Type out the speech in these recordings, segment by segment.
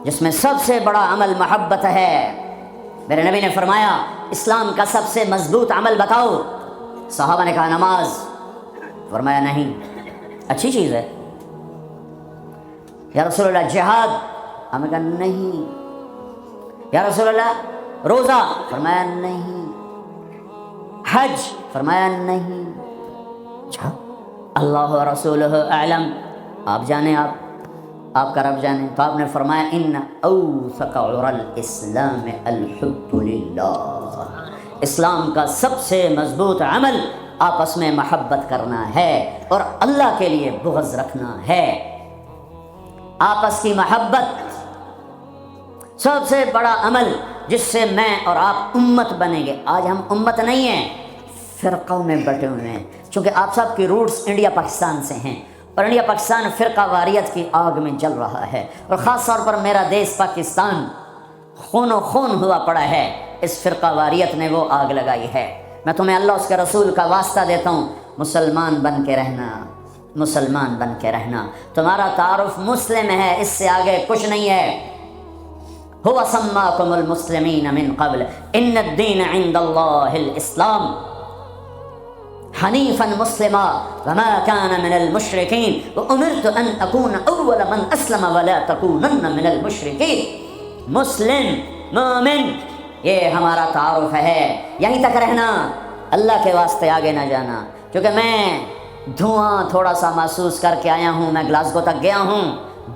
جس میں سب سے بڑا عمل محبت ہے۔ میرے نبی نے فرمایا اسلام کا سب سے مضبوط عمل بتاؤ؟ صحابہ نے کہا نماز۔ فرمایا نہیں، اچھی چیز ہے یا رسول اللہ۔ جہاد؟ ہم نے کہا نہیں۔ یا رسول اللہ روزہ؟ فرمایا نہیں۔ حج؟ فرمایا نہیں۔ اچھا، اللہ و رسولہ اعلم، آپ جانیں، آپ کا رب جانے۔ تو آپ نے فرمایا ان اوثق عرى الاسلام الحب للہ، اسلام کا سب سے مضبوط عمل آپس میں محبت کرنا ہے اور اللہ کے لیے بغض رکھنا ہے۔ آپس کی محبت سب سے بڑا عمل جس سے میں اور آپ امت بنیں گے۔ آج ہم امت نہیں ہیں، فرقوں میں بٹے ہوئے ہیں، چونکہ آپ سب کی روٹس انڈیا پاکستان سے ہیں اور انڈیا پاکستان فرقہ واریت کی آگ میں جل رہا ہے، اور خاص طور پر میرا دیس پاکستان خون و خون ہوا پڑا ہے۔ اس فرقہ واریت نے وہ آگ لگائی ہے۔ میں تمہیں اللہ اس کے رسول کا واسطہ دیتا ہوں، مسلمان بن کے رہنا، مسلمان بن کے رہنا۔ تمہارا تعارف مسلم ہے، اس سے آگے کچھ نہیں ہے۔ هو سماکم المسلمین من قبل ان الدین عند اللہ الاسلام حنیفا مسلما وما كان من المشرکین وامرت ان اکون اول من اسلم ولا تکونن من المشرکین۔ مسلم، مومن، یہ ہمارا تعارف ہے، یہیں تک رہنا، اللہ کے واسطے آگے نہ جانا۔ کیونکہ میں دھواں تھوڑا سا محسوس کر کے آیا ہوں، میں گلاسگو تک گیا ہوں،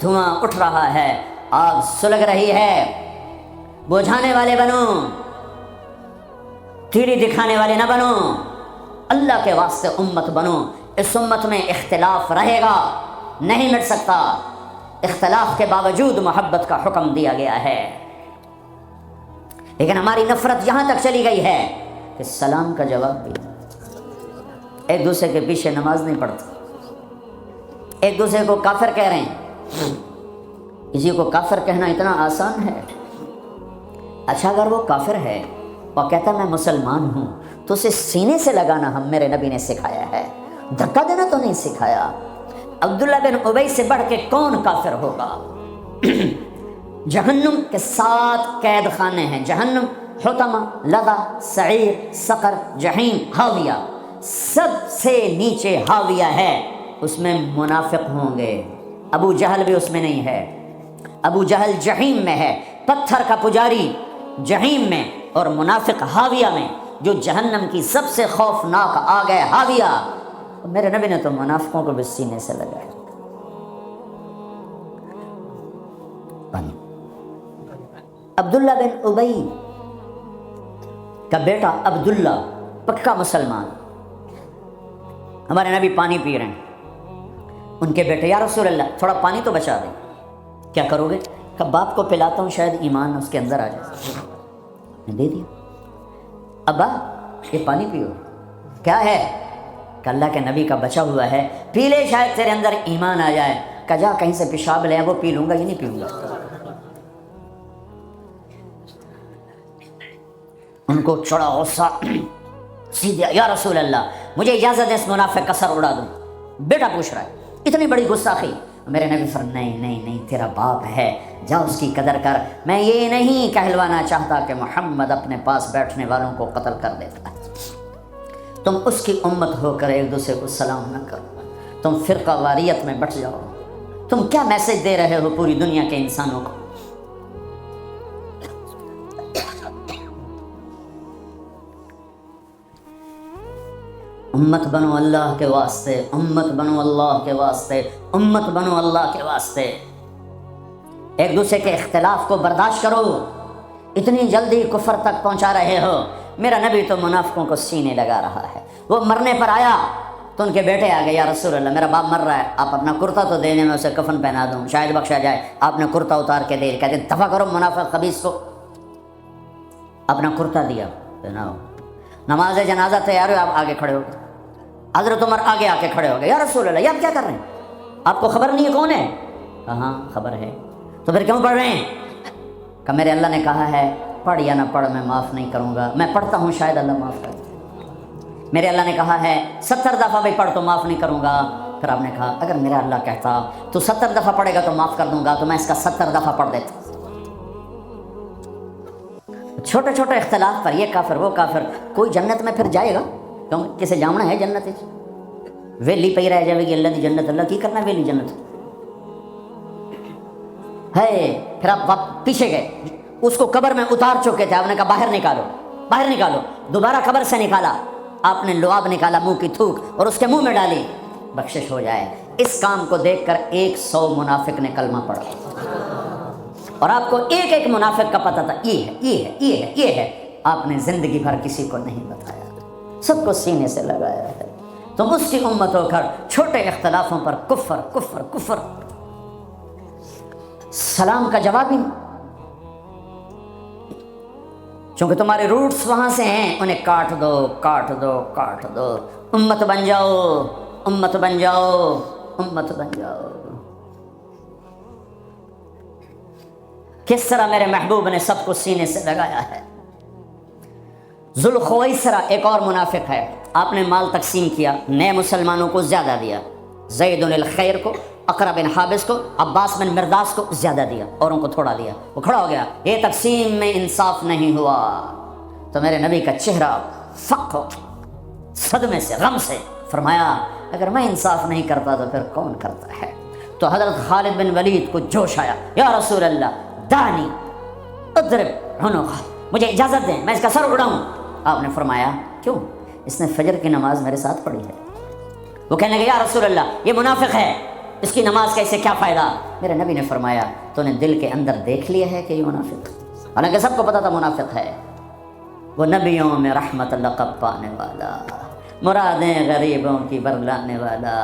دھواں اٹھ رہا ہے، آگ سلگ رہی ہے۔ بجھانے والے بنو، تیری دکھانے والے نہ بنو، اللہ کے واسطے امت بنو۔ اس امت میں اختلاف رہے گا، نہیں مٹ سکتا، اختلاف کے باوجود محبت کا حکم دیا گیا ہے۔ لیکن ہماری نفرت یہاں تک چلی گئی ہے کہ سلام کا جواب بھی ایک دوسرے کے پیچھے نماز نہیں پڑھتے، ایک دوسرے کو کافر کہہ رہے ہیں۔ کسی کو کافر کہنا اتنا آسان ہے۔ اچھا، اگر وہ کافر ہے اور کہتا میں مسلمان ہوں تو اسے سینے سے لگانا ہم میرے نبی نے سکھایا ہے، دھکا دینا تو نہیں سکھایا۔ عبداللہ بن ابی سے بڑھ کے کون کافر ہوگا؟ جہنم کے 7 قید خانے ہیں، جہنم، حطمہ، لظہ، سعیر، سقر، جحیم، حاویہ، سب سے نیچے حاویہ ہے، اس میں منافق ہوں گے۔ ابو جہل بھی اس میں نہیں ہے، ابو جہل جحیم میں ہے، پتھر کا پجاری جحیم میں، اور منافق حاویہ میں، جو جہنم کی سب سے خوفناک آگ ہے، حاویہ۔ میرے نبی نے تو منافقوں کو بھی سینے سے لگایا۔ عبداللہ بن ابی کا بیٹا عبداللہ پکا مسلمان، ہمارے نبی پانی پی رہے ہیں، ان کے بیٹے یا رسول اللہ تھوڑا پانی تو بچا دیں۔ کیا کرو گے؟ کہ باپ کو پلاتا ہوں، شاید ایمان اس کے اندر آ جائے۔ نے دے دیا، ابا یہ پانی پیو۔ کیا ہے؟ کہ اللہ کے نبی کا بچا ہوا ہے، پی لے، شاید تیرے اندر ایمان آ جائے۔ کہ جا کہیں سے پیشاب لے، وہ پی لوں گا، یہ نہیں پیوں گا۔ ان کو چڑھا غصہ، سیدھے یا رسول اللہ مجھے اجازت ہے اس منافق کا سر اڑا دوں، بیٹا پوچھ رہا ہے، اتنی بڑی گستاخی۔ میرے نبی فرمایا نہیں نہیں نہیں، تیرا باپ ہے، جا اس کی قدر کر۔ میں یہ نہیں کہلوانا چاہتا کہ محمد اپنے پاس بیٹھنے والوں کو قتل کر دیتا ہے۔ تم اس کی امت ہو کر ایک دوسرے کو سلام نہ کرو، تم فرقہ واریت میں بٹ جاؤ۔ تم کیا میسج دے رہے ہو پوری دنیا کے انسانوں کو؟ امت بنو اللہ کے واسطے، امت بنو اللہ کے واسطے، امت بنو اللہ کے واسطے۔ ایک دوسرے کے اختلاف کو برداشت کرو، اتنی جلدی کفر تک پہنچا رہے ہو۔ میرا نبی تو منافقوں کو سینے لگا رہا ہے۔ وہ مرنے پر آیا تو ان کے بیٹے آ گئے، یا رسول اللہ میرا باپ مر رہا ہے، آپ اپنا کرتا تو دینے میں اسے کفن پہنا دوں، شاید بخشا جائے۔ آپ نے کرتا اتار کے دے، کہتے دفع کرو منافق خبیث کو۔ اپنا کرتا دیا، پہناؤ، نماز جنازہ تیار ہو، آپ آگے کھڑے ہو گئے۔ حضرت عمر آگے آ کے کھڑے ہو گئے، یا رسول اللہ یہ آپ کیا کر رہے ہیں؟ آپ کو خبر نہیں ہے کون ہے؟ کہاں خبر ہے، تو پھر کیوں پڑھ رہے ہیں؟ کہ میرے اللہ نے کہا ہے پڑھ یا نہ پڑھ میں معاف نہیں کروں گا، میں پڑھتا ہوں شاید اللہ معاف کر دے۔ میرے اللہ نے کہا ہے 70 دفعہ بھی پڑھ تو معاف نہیں کروں گا۔ پھر آپ نے کہا اگر میرا اللہ کہتا تو 70 دفعہ پڑھے گا تو معاف کر دوں گا، تو میں اس کا 70 دفعہ پڑھ دیتا۔ چھوٹے چھوٹے اختلاف پر یہ کافر وہ کافر، کوئی جنت میں پھر جائے گا کیوں؟ کسے جامنا ہے جنت؟ ویلی پی رہ جائے گی اللہ دی جنت، اللہ کی کرنا ویلی جنت ہے۔ پھر آپ پیچھے گئے، اس کو قبر میں اتار چکے تھے، آپ نے کہا باہر نکالو باہر نکالو، دوبارہ قبر سے نکالا، آپ نے لعاب نکالا، منہ کی تھوک اور اس کے منہ میں ڈالی، بخشش ہو جائے۔ اس کام کو دیکھ کر 100 منافق نے کلمہ پڑھا، اور آپ کو ایک ایک منافق کا پتہ تھا، یہ ہے یہ ہے یہ ہے یہ ہے، آپ نے زندگی بھر کسی کو نہیں بتایا، سب کو سینے سے لگایا ہے۔ تم اس کی امت ہو کر چھوٹے اختلافوں پر کفر کفر کفر، سلام کا جواب ہی نہیں، چونکہ تمہارے روٹس وہاں سے ہیں، انہیں کاٹ دو کاٹ دو کاٹ دو، امت بن جاؤ امت بن جاؤ امت بن جاؤ۔ کس طرح میرے محبوب نے سب کو سینے سے لگایا ہے۔ ذوالخویسرہ ایک اور منافق ہے، آپ نے مال تقسیم کیا، نئے مسلمانوں کو زیادہ دیا، زید الخیر کو، اقرا بن حابس کو، عباس بن مرداس کو زیادہ دیا، اوروں کو تھوڑا دیا۔ وہ کھڑا ہو گیا، یہ تقسیم میں انصاف نہیں ہوا۔ تو میرے نبی کا چہرہ فق ہو صدمے سے غم سے، فرمایا اگر میں انصاف نہیں کرتا تو پھر کون کرتا ہے؟ تو حضرت خالد بن ولید کو جوش آیا، یا رسول اللہ دانی اضرب عنقہ، مجھے اجازت دیں میں اس کا سر اڑاؤں۔ آپ نے فرمایا کیوں؟ اس نے فجر کی نماز میرے ساتھ پڑھی ہے۔ وہ کہنے لگے یا رسول اللہ یہ منافق ہے، اس کی نماز کا اسے کیا فائدہ؟ میرے نبی نے فرمایا تو نے دل کے اندر دیکھ لیا ہے کہ یہ منافق، حالانکہ سب کو پتا تھا منافق ہے۔ وہ نبیوں میں رحمت لقب پانے والا، مرادیں غریبوں کی برلانے والا،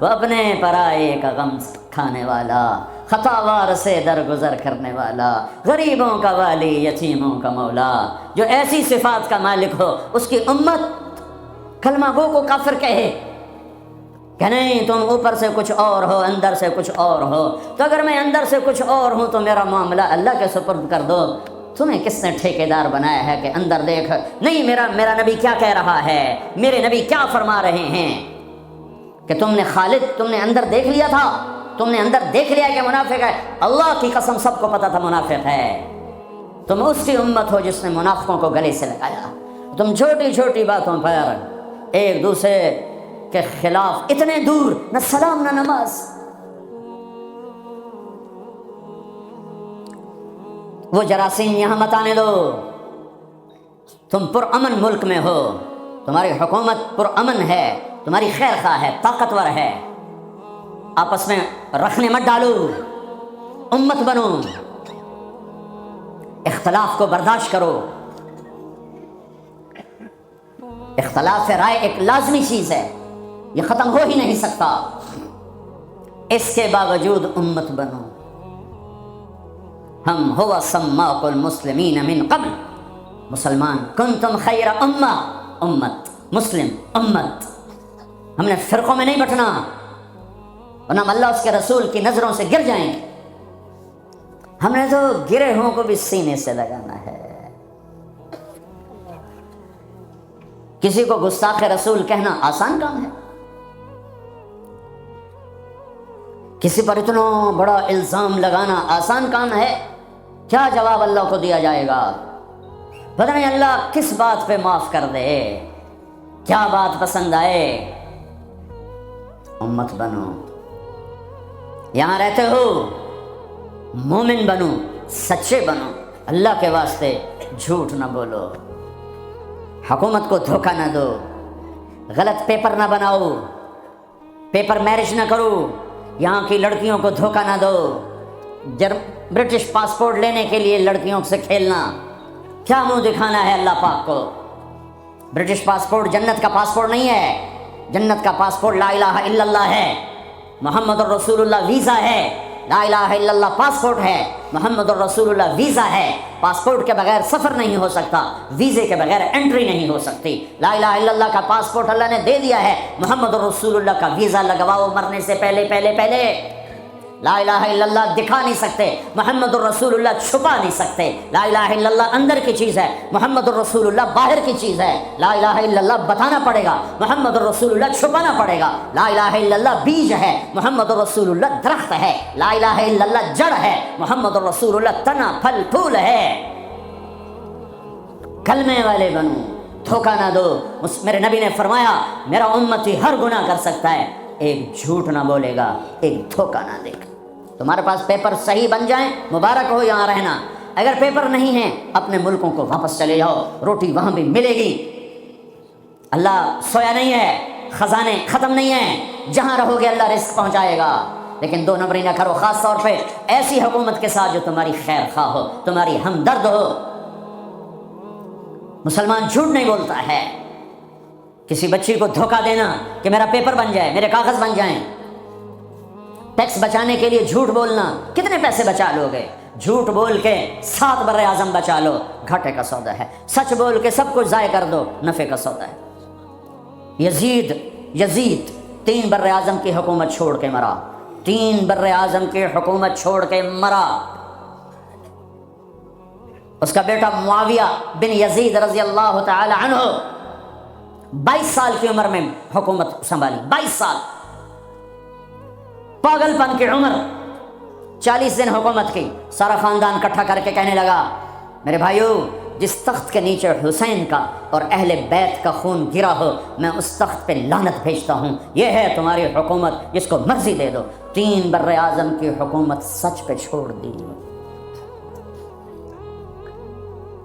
وہ اپنے پرائے کا غم کھانے والا، خطاوار سے درگزر کرنے والا، غریبوں کا والی، یتیموں کا مولا، جو ایسی صفات کا مالک ہو، اس کی امت کلمہ گو کو کافر کہے کہ نہیں تم اوپر سے کچھ اور ہو اندر سے کچھ اور ہو، تو اگر میں اندر سے کچھ اور ہوں تو میرا معاملہ اللہ کے سپرد کر دو۔ تمہیں کس نے ٹھیکیدار بنایا ہے کہ اندر دیکھ؟ نہیں، میرا نبی کیا کہہ رہا ہے، میرے نبی کیا فرما رہے ہیں کہ تم نے خالد تم نے اندر دیکھ لیا تھا، تم نے اندر دیکھ لیا کہ منافق ہے؟ اللہ کی قسم سب کو پتا تھا منافق ہے۔ تم اس کی امت ہو جس نے منافقوں کو گلے سے لگایا۔ تم چھوٹی چھوٹی باتوں پر ایک دوسرے کے خلاف اتنے دور، نہ سلام نہ نماز۔ وہ جراثیم یہاں مت آنے دو، تم پرامن ملک میں ہو، تمہاری حکومت پرامن ہے، تمہاری خیر خواہ ہے، طاقتور ہے، آپس میں رکھنے مت ڈالو، امت بنو، اختلاف کو برداشت کرو۔ اختلاف رائے ایک لازمی چیز ہے، یہ ختم ہو ہی نہیں سکتا، اس کے باوجود امت بنو۔ ہم ہوا سماق المسلمین من قبل، مسلمان، کنتم خیر امہ، امت، مسلم، امت۔ ہم نے فرقوں میں نہیں بٹنا، ورنہ ہم اللہ اس کے رسول کی نظروں سے گر جائیں گے۔ ہم نے تو گرے ہوں کو بھی سینے سے لگانا ہے۔ کسی کو گستاخ رسول کہنا آسان کام ہے؟ کسی پر اتنا بڑا الزام لگانا آسان کام ہے؟ کیا جواب اللہ کو دیا جائے گا؟ پتہ نہیں اللہ کس بات پہ معاف کر دے، کیا بات پسند آئے۔ امت بنو، یہاں رہتے ہو مومن بنو، سچے بنو، اللہ کے واسطے جھوٹ نہ بولو، حکومت کو دھوکہ نہ دو، غلط پیپر نہ بناؤ، پیپر میرج نہ کرو، یہاں کی لڑکیوں کو دھوکہ نہ دو۔ برٹش پاسپورٹ لینے کے لیے لڑکیوں سے کھیلنا، کیا منہ دکھانا ہے اللہ پاک کو؟ برٹش پاسپورٹ جنت کا پاسپورٹ نہیں ہے، جنت کا پاسپورٹ لا الہ الا اللہ ہے، محمد الرسول اللہ ویزا ہے۔ لا الہ الا اللہ پاسپورٹ ہے، محمد الرسول اللہ ویزا ہے۔ پاسپورٹ کے بغیر سفر نہیں ہو سکتا، ویزے کے بغیر انٹری نہیں ہو سکتی۔ لا الہ الا اللہ کا پاسپورٹ اللہ نے دے دیا ہے، محمد الرسول اللہ کا ویزا لگواؤ مرنے سے پہلے پہلے۔ لا الہ الا اللہ دکھا نہیں سکتے، محمد الرسول اللہ چھپا نہیں سکتے۔ لا الہ الا اللہ اندر کی چیز ہے، محمد الرسول اللہ باہر کی چیز ہے۔ لا الہ الا اللہ بتانا پڑے گا، محمد الرسول اللہ چھپانا پڑے گا۔ لا الہ الا اللہ بیج ہے، محمد الرسول اللہ درخت ہے۔ لا الہ الا اللہ جڑ ہے، محمد الرسول اللہ تنا پھل پھول ہے۔ کلمے والے بنو، دھوکہ نہ دو۔ میرے نبی نے فرمایا میرا امتی ہر گناہ کر سکتا ہے، ایک جھوٹ نہ بولے گا، ایک دھوکہ نہ دے گا۔ تمہارے پاس پیپر صحیح بن جائیں مبارک ہو یہاں رہنا، اگر پیپر نہیں ہیں اپنے ملکوں کو واپس چلے جاؤ، روٹی وہاں بھی ملے گی۔ اللہ سویا نہیں ہے، خزانے ختم نہیں ہیں، جہاں رہو گے اللہ رزق پہنچائے گا۔ لیکن دو نمبری نہ کرو، خاص طور پہ ایسی حکومت کے ساتھ جو تمہاری خیر خواہ ہو، تمہاری ہمدرد ہو۔ مسلمان جھوٹ نہیں بولتا ہے۔ کسی بچی کو دھوکہ دینا کہ میرا پیپر بن جائے، میرے کاغذ بن جائیں، ٹیکس بچانے کے لیے جھوٹ بولنا، کتنے پیسے بچا لو گے؟ جھوٹ بول کے 7 بر اعظم بچا لو، گھاٹے کا سودا ہے۔ سچ بول کے سب کچھ ضائع کر دو، نفع کا سودا ہے۔ یزید 3 بر اعظم کی حکومت چھوڑ کے مرا، 3 بر اعظم کی حکومت چھوڑ کے مرا۔ اس کا بیٹا معاویہ بن یزید رضی اللہ تعالی عنہ 22 سال کی عمر میں حکومت سنبھالی، 22 سال، پاگل پن کی عمر، 40 دن حکومت کی۔ سارا خاندان اکٹھا کر کے کہنے لگا میرے بھائیو، جس تخت کے نیچے حسین کا اور اہل بیت کا خون گرا ہو، میں اس تخت پہ لعنت بھیجتا ہوں۔ یہ ہے تمہاری حکومت، جس کو مرضی دے دو۔ 3 بر اعظم کی حکومت سچ پہ چھوڑ دی۔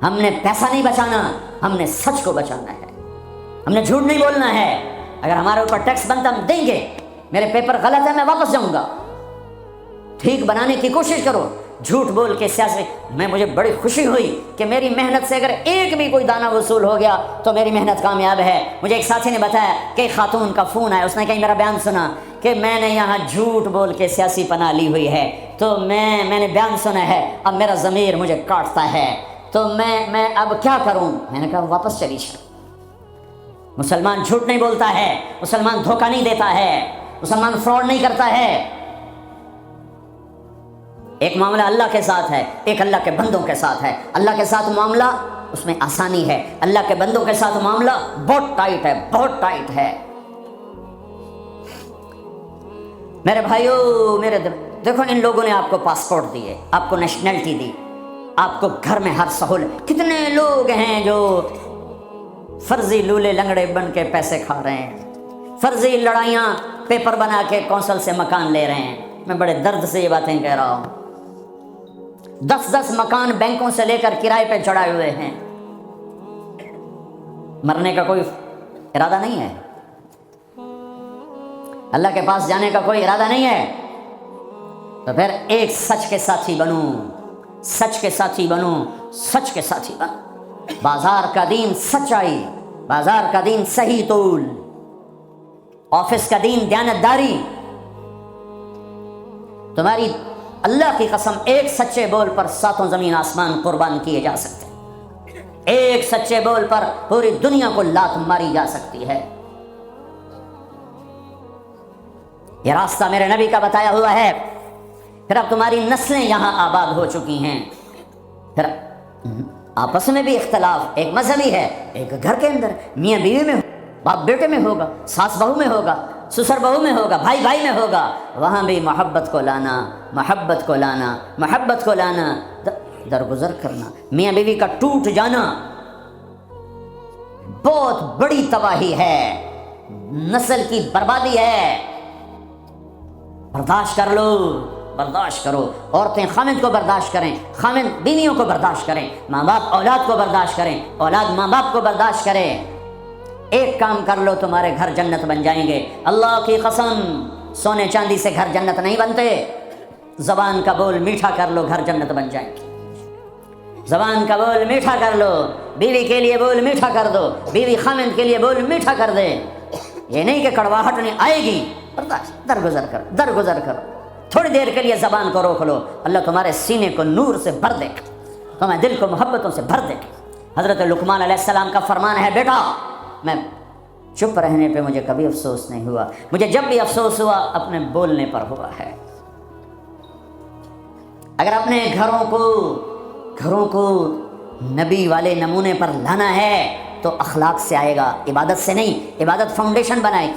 ہم نے پیسہ نہیں بچانا، ہم نے سچ کو بچانا ہے، ہم نے جھوٹ نہیں بولنا ہے۔ اگر ہمارے اوپر ٹیکس بنتا ہم دیں گے، میرے پیپر غلط ہے میں واپس جاؤں گا، ٹھیک بنانے کی کوشش کرو۔ جھوٹ بول کے سیاسی مجھے بڑی خوشی ہوئی کہ میری محنت سے اگر ایک بھی کوئی دانہ وصول ہو گیا تو میری محنت کامیاب ہے۔ مجھے ایک ساتھی نے بتایا کہ خاتون کا فون آیا، اس نے کہیں میرا بیان سنا کہ میں نے یہاں جھوٹ بول کے سیاسی پناہ لی ہوئی ہے، تو میں نے بیان سنا ہے، اب میرا ضمیر مجھے کاٹتا ہے، تو میں اب کیا کروں؟ میں نے کہا واپس چلی جا۔ مسلمان جھوٹ نہیں بولتا ہے، مسلمان دھوکہ نہیں دیتا ہے، مسلمان فراڈ نہیں کرتا ہے۔ ایک معاملہ اللہ کے ساتھ ہے، ایک اللہ کے بندوں کے ساتھ ہے۔ اللہ کے ساتھ معاملہ اس میں آسانی ہے، اللہ کے بندوں کے ساتھ معاملہ بہت ٹائٹ ہے، بہت ٹائٹ ہے۔ میرے بھائیو، دیکھو ان لوگوں نے آپ کو پاسپورٹ دیے، آپ کو نیشنلٹی دی، آپ کو گھر میں ہر سہولت۔ کتنے لوگ ہیں جو فرضی لولے لنگڑے بن کے پیسے کھا رہے ہیں، فرضی لڑائیاں پیپر بنا کے کونسل سے مکان لے رہے ہیں۔ میں بڑے درد سے یہ باتیں کہہ رہا ہوں۔ 10 مکان بینکوں سے لے کر کرائے پہ چڑھائے ہوئے ہیں، مرنے کا کوئی ارادہ نہیں ہے، اللہ کے پاس جانے کا کوئی ارادہ نہیں ہے، تو پھر ایک سچ کے ساتھی بنو، سچ کے ساتھی بنو، سچ کے ساتھی بنو۔ بازار کا دین سچائی، بازار کا دین صحیح طول، آفس کا دین دیانتداری۔ تمہاری اللہ کی قسم ایک سچے بول پر 7 زمین آسمان قربان کیے جا سکتے ہیں، ایک سچے بول پر پوری دنیا کو لات ماری جا سکتی ہے۔ یہ راستہ میرے نبی کا بتایا ہوا ہے۔ پھر اب تمہاری نسلیں یہاں آباد ہو چکی ہیں، پھر آپس میں بھی اختلاف، ایک مذہبی ہے، ایک گھر کے اندر میاں بیوی میں، باپ بیٹے میں ہوگا، ساس بہو میں ہوگا، سسر بہو میں ہوگا، بھائی بھائی میں ہوگا، وہاں بھی محبت کو لانا، محبت کو لانا، محبت کو لانا، درگزر کرنا۔ میاں بیوی کا ٹوٹ جانا بہت بڑی تباہی ہے، نسل کی بربادی ہے۔ برداشت کر لو، برداشت کرو۔ عورتیں خامد کو برداشت کریں، خامد بیویوں کو برداشت کریں، ماں باپ اولاد کو برداشت کریں، اولاد ماں باپ کو برداشت کریں۔ ایک کام کر لو، تمہارے گھر جنت بن جائیں گے۔ اللہ کی قسم، سونے چاندی سے گھر جنت نہیں بنتے، زبان کا بول میٹھا کر لو، گھر جنت بن جائیں گے۔ زبان کا بول میٹھا کر لو، بیوی کے لیے بول میٹھا کر دو، بیوی خامد کے لیے بول میٹھا کر دے۔ یہ نہیں کہ کڑواہٹ نہیں آئے گی، برداشت، درگزر کرو، درگزر کرو۔ تھوڑی دیر کے لیے زبان کو روک لو، اللہ تمہارے سینے کو نور سے بھر دے گا، تمہارے دل کو محبتوں سے بھر دے گا۔ حضرت لقمان علیہ السلام کا فرمان ہے، بیٹا میں چپ رہنے پہ مجھے کبھی افسوس نہیں ہوا، مجھے جب بھی افسوس ہوا اپنے بولنے پر ہوا ہے۔ اگر اپنے گھروں کو نبی والے نمونے پر لانا ہے تو اخلاق سے آئے گا، عبادت سے نہیں۔ عبادت فاؤنڈیشن بنائے گی،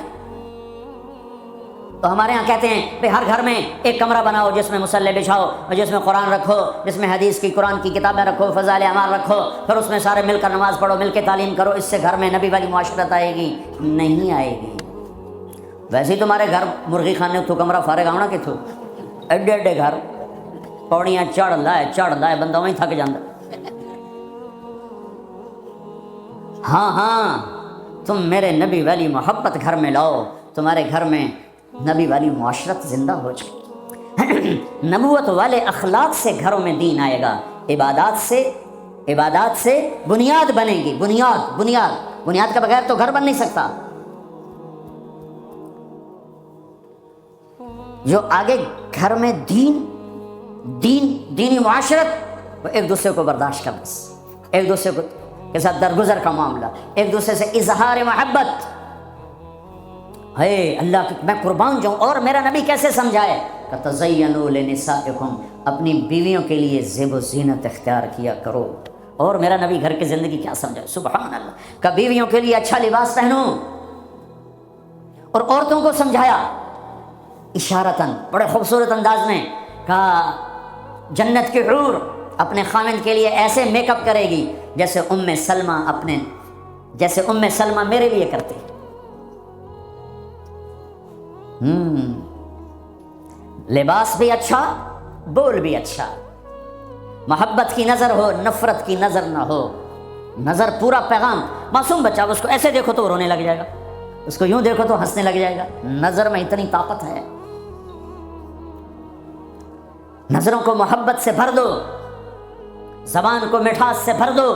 تو ہمارے ہاں کہتے ہیں کہ ہر گھر میں ایک کمرہ بناؤ جس میں مصلی بچھاؤ اور جس میں قرآن رکھو، جس میں حدیث کی قرآن کی کتابیں رکھو، فضائل اعمال رکھو، پھر اس میں سارے مل کر نماز پڑھو، مل کے تعلیم کرو، اس سے گھر میں نبی والی معاشرت آئے گی؟ نہیں آئے گی۔ ویسے ہی تمہارے گھر مرغی خانے تو کمرہ فارغ آنا کہ تھو ایڈے ایڈے گھر، پوڑیاں چڑھ لائے بندہ وہیں تھک جاندہ۔ ہاں ہاں تم میرے نبی والی محبت گھر میں لاؤ، تمہارے گھر میں نبی والی معاشرت زندہ ہو جائے۔ نبوت والے اخلاق سے گھروں میں دین آئے گا، عبادات سے بنیاد بنے گی، بنیاد کے بغیر تو گھر بن نہیں سکتا۔ جو آگے گھر میں دینی معاشرت، وہ ایک دوسرے کو برداشت کر، بس ایک دوسرے کے ساتھ درگزر کا معاملہ، ایک دوسرے سے اظہار محبت۔ ہے اللہ کی میں قربان جاؤں، اور میرا نبی کیسے سمجھائے کہ تزینوا لنسائکم، اپنی بیویوں کے لیے زیب و زینت اختیار کیا کرو۔ اور میرا نبی گھر کی زندگی کیا سمجھائے، سبحان اللہ، کہ بیویوں کے لیے اچھا لباس پہنو، اور عورتوں کو سمجھایا اشارتاً بڑے خوبصورت انداز میں، کہا جنت کی حور اپنے خامند کے لیے ایسے میک اپ کرے گی جیسے ام سلمہ میرے لیے کرتے۔ لباس بھی اچھا، بول بھی اچھا، محبت کی نظر ہو، نفرت کی نظر نہ ہو، نظر پورا پیغام۔ معصوم بچہ اس کو ایسے دیکھو تو رونے لگ جائے گا، اس کو یوں دیکھو تو ہنسنے لگ جائے گا۔ نظر میں اتنی طاقت ہے، نظروں کو محبت سے بھر دو، زبان کو مٹھاس سے بھر دو،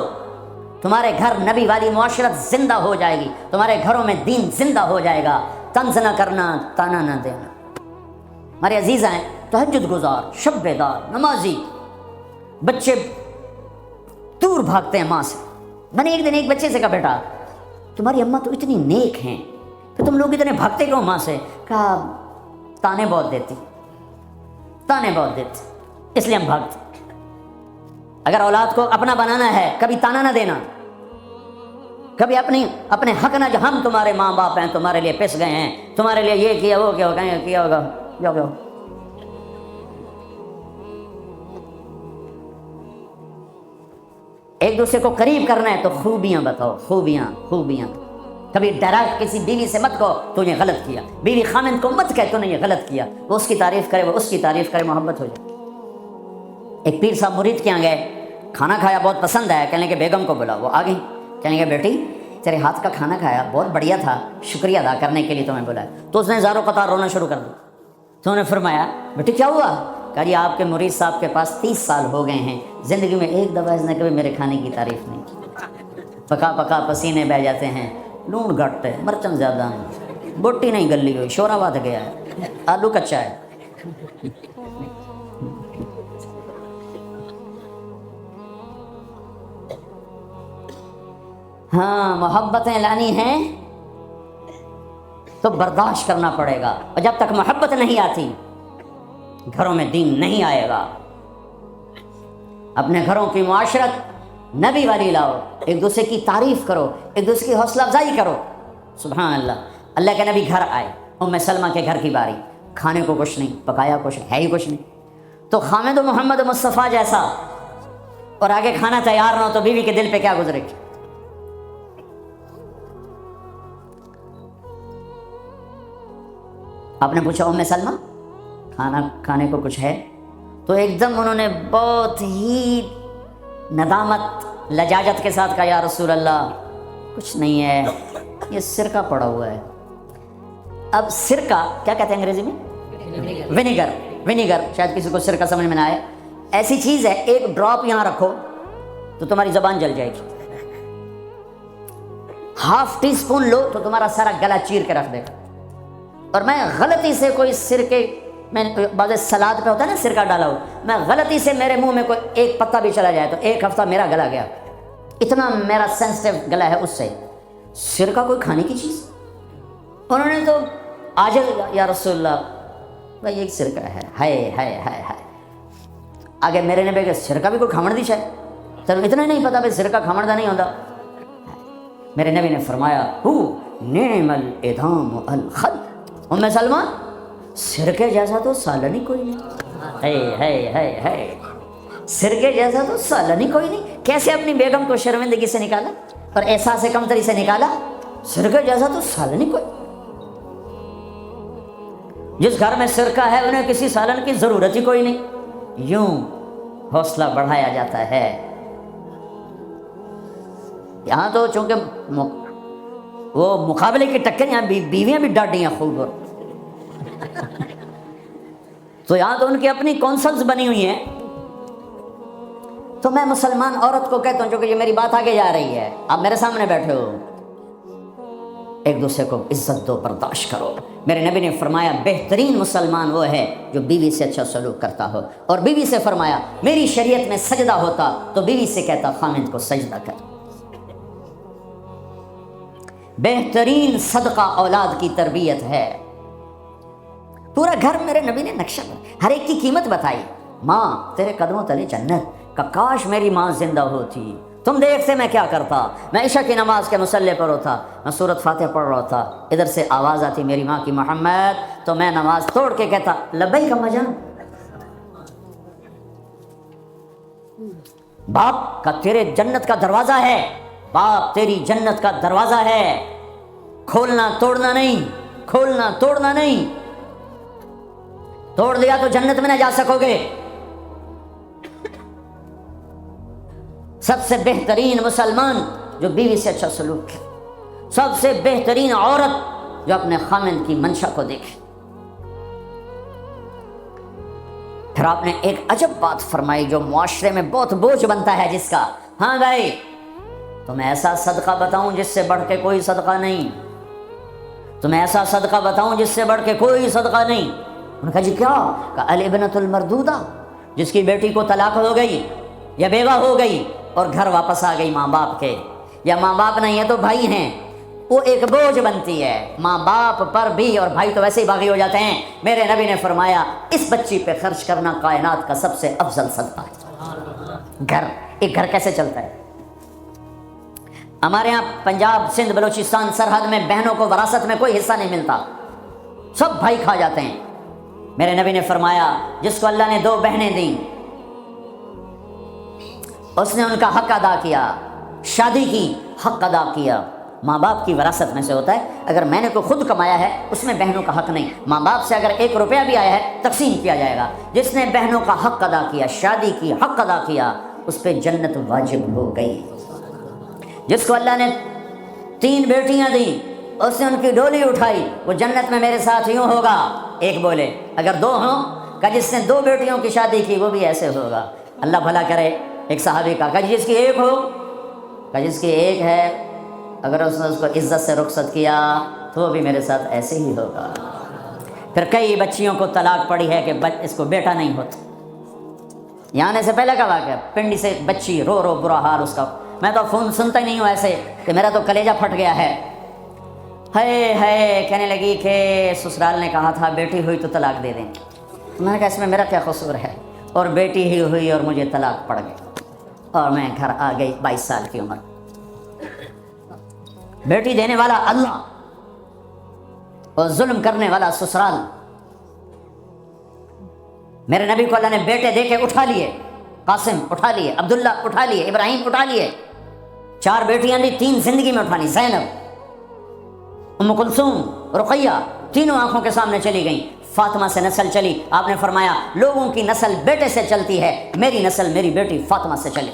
تمہارے گھر نبی والی معاشرت زندہ ہو جائے گی، تمہارے گھروں میں دین زندہ ہو جائے گا۔ طنز نہ کرنا، تانا نہ دینا۔ ہمارے عزیز ہیں تہجد گزار، شب بیدار، نمازی، بچے دور بھاگتے ہیں ماں سے۔ میں نے ایک دن ایک بچے سے کہا بیٹا تمہاری اماں تو اتنی نیک ہیں کہ تم لوگ اتنے بھاگتے کیوں ماں سے؟ کہا تانے بہت دیتی، اس لیے ہم بھاگتے۔ اگر اولاد کو اپنا بنانا ہے کبھی تانا نہ دینا، کبھی اپنے حق نہ، جو ہم تمہارے ماں باپ ہیں، تمہارے لیے پس گئے ہیں، تمہارے لیے یہ کیا وہ کیا ہوگا، جاؤ۔ ایک دوسرے کو قریب کرنا ہے تو خوبیاں بتاؤ، خوبیاں۔ کبھی ڈائریکٹ کسی بیوی سے مت کہو تو نے غلط کیا، بیوی خامند کو مت کہے تو نے یہ غلط کیا، وہ اس کی تعریف کرے، وہ اس کی تعریف کرے، محبت ہو جائے۔ ایک پیر صاحب مرید کے یہاں گئے، کھانا کھایا، بہت پسند آیا، کہنے کہ بیگم کو بلا، وہ آ گئی، کہنے کہ بیٹی تیرے ہاتھ کا کھانا کھایا بہت بڑھیا تھا، شکریہ ادا کرنے کے لیے تمہیں بلایا۔ تو اس نے زاروں قطار رونا شروع کر دیا۔ تو انہوں نے فرمایا بیٹی کیا ہوا؟ کہا جی آپ کے مرید صاحب کے پاس 30 سال ہو گئے ہیں، زندگی میں ایک دفعہ اس نے کبھی میرے کھانے کی تعریف نہیں کی، پکا پسینے بہ جاتے ہیں، لون گھٹ ہے، مرچن زیادہ ہیں، بوٹی نہیں گلی ہوئی، شورا بات گیا ہے، آلو کچا ہے۔ ہاں محبتیں لانی ہیں تو برداشت کرنا پڑے گا، اور جب تک محبت نہیں آتی گھروں میں دین نہیں آئے گا۔ اپنے گھروں کی معاشرت نبی والی لاؤ، ایک دوسرے کی تعریف کرو، ایک دوسرے کی حوصلہ افزائی کرو۔ سبحان اللہ، اللہ کے نبی گھر آئے، ام سلمہ کے گھر کی باری، کھانے کو کچھ نہیں، پکایا کچھ ہے ہی کچھ نہیں، تو خامد و محمد مصطفیٰ جیسا اور آگے کھانا تیار نہ ہو تو بیوی کے دل پہ کیا گزرے گی؟ آپ نے پوچھا ام سلمہ کھانے کو کچھ ہے؟ تو ایک دم انہوں نے بہت ہی ندامت لجاجت کے ساتھ کہا یا رسول اللہ کچھ نہیں ہے، یہ سرکہ پڑا ہوا ہے۔ اب سرکہ کیا کہتے ہیں انگریزی میں؟ ونیگر، شاید کسی کو سرکہ سمجھ میں نہ آئے، ایسی چیز ہے ایک ڈراپ یہاں رکھو تو تمہاری زبان جل جائے گی، ½ ٹی اسپون لو تو تمہارا سارا گلا چیر کے رکھ دے گا۔ اور میں غلطی سے کوئی سرکے میں بعض سلاد پہ ہوتا ہے نا سرکہ ڈالا ہو، میں غلطی سے میرے منہ میں کوئی ایک پتا بھی چلا جائے تو 1 ہفتہ میرا گلا گیا، اتنا میرا سینسٹیو گلا ہے اس سے۔ سرکہ کوئی کھانے کی چیز؟ انہوں نے تو آجل یا رسول اللہ بھائی ایک سرکہ ہے، ہائے ہائے ہائے ہائے۔ آگے میرے نے کہ سرکہ بھی کوئی کھمڑ دی چاہے، تب اتنا ہی نہیں پتا بھائی سرکہ کھمڑ دا نہیں ہوتا۔ میرے نبی نے فرمایا ہو نعم الادام الخل، ام سلمہ سرکے جیسا تو سالن ہی کوئی نہیں. ہے سرکے جیسا تو سالن ہی کوئی نہیں. کیسے اپنی بیگم کو شرمندگی سے نکالا اور احساس کمتری سے نکالا؟ سرکے جیسا تو سالن ہی کوئی. جس گھر میں سرکہ ہے انہیں کسی سالن کی ضرورت ہی کوئی نہیں. یوں حوصلہ بڑھایا جاتا ہے. یہاں تو چونکہ وہ مقابلے کی ٹکر، یہاں بیویاں بھی ڈاڈی ہیں خوب، تو یہاں تو ان کی اپنی کونسلز بنی ہوئی ہیں. تو میں مسلمان عورت کو کہتا ہوں، چونکہ یہ میری بات آگے جا رہی ہے، آپ میرے سامنے بیٹھے ہو، ایک دوسرے کو عزت دو، برداشت کرو. میرے نبی نے فرمایا بہترین مسلمان وہ ہے جو بیوی سے اچھا سلوک کرتا ہو. اور بیوی سے فرمایا میری شریعت میں سجدہ ہوتا تو بیوی سے کہتا خامند کو سجدہ کر. بہترین صدقہ اولاد کی تربیت ہے. پورا گھر میرے نبی نے نقشہ، ہر ایک کی قیمت بتائی. ماں تیرے قدموں تلے جنت، کہ کاش میری ماں زندہ ہوتی، تم دیکھتے میں کیا کرتا. میں عشاء کی نماز کے مصلی پر ہوتا، میں سورۃ فاتحہ پڑھ رہا تھا، ادھر سے آواز آتی میری ماں کی محمد، تو میں نماز توڑ کے کہتا لبیک اماں جان. باپ کا تیرے جنت کا دروازہ ہے، باپ تیری جنت کا دروازہ ہے، کھولنا توڑنا نہیں، کھولنا توڑنا نہیں. توڑ دیا تو جنت میں نہ جا سکو گے. سب سے بہترین مسلمان جو بیوی سے اچھا سلوک ہے، سب سے بہترین عورت جو اپنے خامند کی منشا کو دیکھے. پھر آپ نے ایک عجب بات فرمائی جو معاشرے میں بہت بوجھ بنتا ہے جس کا. ہاں بھائی تمہیں ایسا صدقہ بتاؤں جس سے بڑھ کے کوئی صدقہ نہیں، تمہیں ایسا صدقہ بتاؤں جس سے بڑھ کے کوئی صدقہ نہیں. انہوں نے کہا جی کیا؟ کہا الابنۃ المردودہ، جس کی بیٹی کو طلاق ہو گئی یا بیوہ ہو گئی اور گھر واپس آ گئی ماں باپ کے، یا ماں باپ نہیں ہے تو بھائی ہیں، وہ ایک بوجھ بنتی ہے ماں باپ پر بھی، اور بھائی تو ویسے ہی باغی ہو جاتے ہیں. میرے نبی نے فرمایا اس بچی پہ خرچ کرنا کائنات کا سب سے افضل صدقہ ہے. گھر، ایک گھر کیسے چلتا ہے؟ ہمارے یہاں پنجاب سندھ بلوچستان سرحد میں بہنوں کو وراثت میں کوئی حصہ نہیں ملتا، سب بھائی کھا جاتے ہیں. میرے نبی نے فرمایا جس کو اللہ نے 2 بہنیں دیں اس نے ان کا حق ادا کیا، شادی کی حق ادا کیا. ماں باپ کی وراثت میں سے ہوتا ہے، اگر میں نے کوئی خود کمایا ہے اس میں بہنوں کا حق نہیں. ماں باپ سے اگر 1 روپیہ بھی آیا ہے تقسیم کیا جائے گا. جس نے بہنوں کا حق ادا کیا، شادی کی حق ادا کیا، اس پہ جنت واجب ہو گئی. جس کو اللہ نے 3 بیٹیاں دیں اس نے ان کی ڈولی اٹھائی، وہ جنت میں میرے ساتھ یوں ہوگا. ایک بولے اگر 2 ہوں، کہ جس نے 2 بیٹیوں کی شادی کی وہ بھی ایسے ہوگا. اللہ بھلا کرے. ایک صحابی کا کہ جس کی 1 ہو، کہ جس کی 1 ہے، اگر اس نے اس کو عزت سے رخصت کیا تو وہ بھی میرے ساتھ ایسے ہی ہوگا. پھر کئی بچیوں کو طلاق پڑی ہے کہ اس کو بیٹا نہیں ہوتا. یہاں آنے سے پہلے کا واقعہ، پنڈی سے بچی رو رو برا حال اس کا. میں تو فون سنتا ہی نہیں ہوں ایسے کہ میرا تو کلیجہ پھٹ گیا ہے. ہے کہنے لگی کہ سسرال نے کہا تھا بیٹی ہوئی تو طلاق دے دیں. میں نے کہا اس میں میرا کیا قصور ہے، اور بیٹی ہی ہوئی اور مجھے طلاق پڑ گئی اور میں گھر آ گئی 22 سال کی عمر. بیٹی دینے والا اللہ اور ظلم کرنے والا سسرال. میرے نبی کو اللہ نے بیٹے دے کے اٹھا لیے. قاسم اٹھا لیے، عبداللہ اٹھا لیے، ابراہیم اٹھا لیے. 4 بیٹیاں دی، 3 زندگی میں اٹھانی. زینب، ام کلثوم، رقیہ، تینوں آنکھوں کے سامنے چلی گئیں. فاطمہ سے نسل چلی. آپ نے فرمایا لوگوں کی نسل بیٹے سے چلتی ہے، میری نسل میری بیٹی فاطمہ سے چلے.